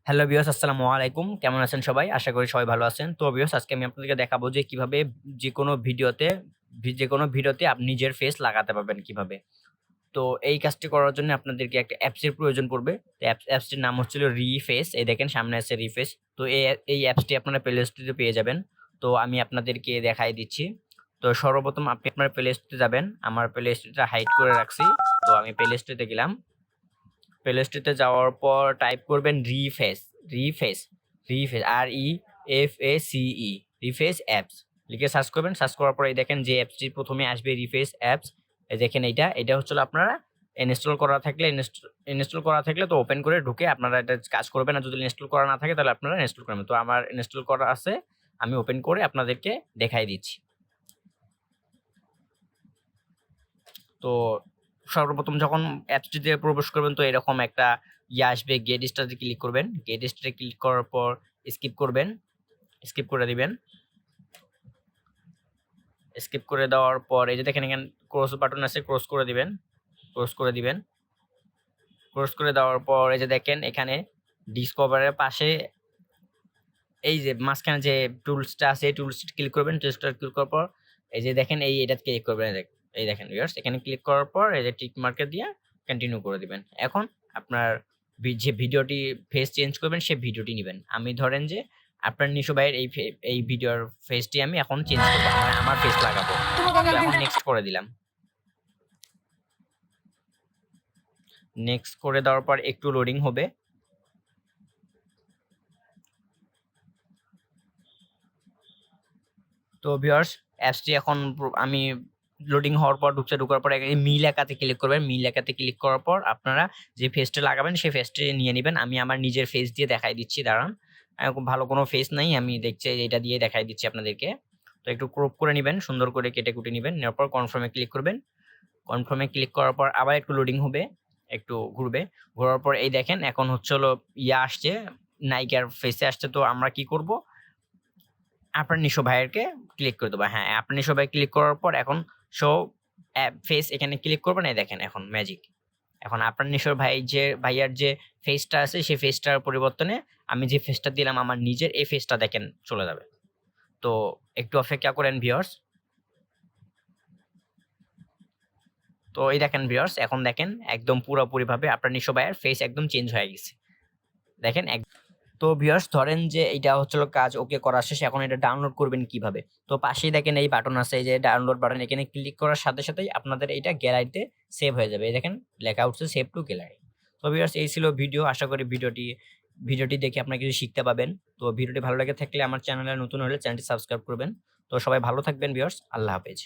Hello viewers, আসসালামু আলাইকুম। কেমন আছেন সবাই? আশা করি সবাই ভালো আছেন। তো ভিউয়ার্স, আজকে আমি আপনাদেরকে দেখাবো যে কিভাবে যেকোনো ভিডিওতে যেকোনো ভিডিওতে আপনি নিজের ফেস লাগাতে পারবেন কিভাবে। তো এই কাজটি করার জন্য আপনাদেরকে একটা অ্যাপসের প্রয়োজন পড়বে। তো অ্যাপসটির নাম হচ্ছিল রিফেস। এই দেখেন সামনে আছে রিফেস। তো এই অ্যাপসটি আপনারা প্লে স্টোরে পেয়ে যাবেন। তো আমি আপনাদেরকে দেখাই দিচ্ছি। তো সর্বপ্রথম আপনি আপনার প্লে স্টোরে যাবেন। আমার প্লে স্টোরটা হাইড করে রাখছি। তো আমি প্লে স্টোরে গেলাম। প্লে স্টোরে যাওয়ার পর টাইপ করবেন রিফেস, রিফেস, রিফেস, REFACE, রিফেস অ্যাপস লিখে সার্চ করবেন। সার্চ করার পরে দেখেন যে অ্যাপসটি প্রথমে আসবে রিফেস অ্যাপস। এই দেখেন এটা হচ্ছে আপনারা ইনস্টল করা থাকলে তো ওপেন করে ঢুকে আপনারা এটা কাজ করবেন। আর যদি ইনস্টল করা না থাকে তাহলে আপনারা ইনস্টল করবেন। তো আমার ইনস্টল করা আছে, আমি ওপেন করে আপনাদেরকে দেখাই দিচ্ছি। তো সর্বপ্রথম যখন অ্যাপসটিতে প্রবেশ করবেন তো এরকম একটা আসবে, গেট স্টার্টে ক্লিক করবেন। গেট স্টার্টে ক্লিক করার পর স্কিপ করবেন, স্কিপ করে দিবেন। স্কিপ করে দেওয়ার পর এই যে দেখেন এখানে ক্রস বাটন আছে, ক্রস করে দিবেন, ক্রস করে দিবেন। ক্রস করে দেওয়ার পর এই যে দেখেন এখানে ডিসকভারের পাশে এই যে মাঝখানে যে টুলসটা আছে এই টুলসটা ক্লিক করবেন। টুলসটা ক্লিক করার পর এই যে দেখেন এটা ক্লিক করবেন। এই দেখেন ভিউয়ার্স, এখানে ক্লিক করার পর এই যে টিক মার্কে দিয়ে কন্টিনিউ করে দিবেন। এখন আপনার যে ভিডিওটি ফেস চেঞ্জ করবেন সেই ভিডিওটি নেবেন। আমি ধরেন যে আপনার নিশো ভাইয়ের এই ভিডিওর ফেসটি আমি এখন চেঞ্জ করবো, আমার ফেস লাগাবো। তো এখন নেক্সট করে দিলাম। নেক্সট করে দেওয়ার পর একটু লোডিং হবে। তো ভিউয়ার্স, অ্যাপসটি এখন আমি লোডিং হওয়ার পর ঢোকার পর এই মি লেখাতে ক্লিক করবেন। মি লেখাতে ক্লিক করার পর আপনারা যে ফেসটা লাগাবেন সেই ফেসটি নিয়ে নেবেন। আমি আমার নিজের ফেস দিয়ে দেখাই দিচ্ছি, দাঁড়ান। খুব ভালো কোনো ফেস নাই, আমি দেখছি এটা দিয়ে দেখাই দিচ্ছি আপনাদেরকে। তো একটু ক্রপ করে নেবেন, সুন্দর করে কেটে কুটে নেবেন। নেওয়ার পর কনফার্মে ক্লিক করবেন। কনফার্মে ক্লিক করার পর আবার একটু লোডিং হবে, একটু ঘুরবে। ঘোরার পর এই দেখেন এখন হচ্ছে হলো আসছে, নায়িকার ফেসে আসছে। তো আমরা কি করব, আপনার নিশো ভাইয়েরকে ক্লিক করে দেবো। হ্যাঁ, আপনার নিশো ভাই ক্লিক করার পর এখন শো ফেস এখানে ক্লিক করবেন। এই দেখেন এখন ম্যাজিক। এখন আপনার নিশোর ভাইয়ার যে ফেসটা আছে সেই ফেসটার পরিবর্তনে আমি যে ফেসটা দিলাম আমার নিজের, এই ফেসটা দেখেন চলে যাবে। তো একটু অপেক্ষা করেন ভিউয়ার্স। তো এই দেখেন ভিউয়ার্স, এখন দেখেন একদম পুরোপুরিভাবে আপনার নিশো ভাইয়ের ফেস একদম চেঞ্জ হয়ে গেছে। দেখেন তো ভিউয়ার্স, ধরেন যে এটা হচ্ছিল কাজ ওকে করা শেষ। এখন এটা ডাউনলোড করবেন কিভাবে? তো পাশেই দেখেন এই বাটন আছে, এই যে ডাউনলোড বাটন, এখানে ক্লিক করার সাথে সাথেই আপনাদের এটা গ্যালারিতে সেভ হয়ে যাবে। এই দেখেন লেখা উঠছে সেভ টু গ্যালারি। তো ভিউয়ার্স, এই ছিল ভিডিও। আশা করি ভিডিওটি দেখে আপনারা কিছু শিখতে পাবেন। তো ভিডিওটি ভালো লেগে থাকলে আমার চ্যানেলে নতুন হলে চ্যানেলটি সাবস্ক্রাইব করবেন। তো সবাই ভালো থাকবেন ভিউয়ার্স, আল্লাহ হাফেজ।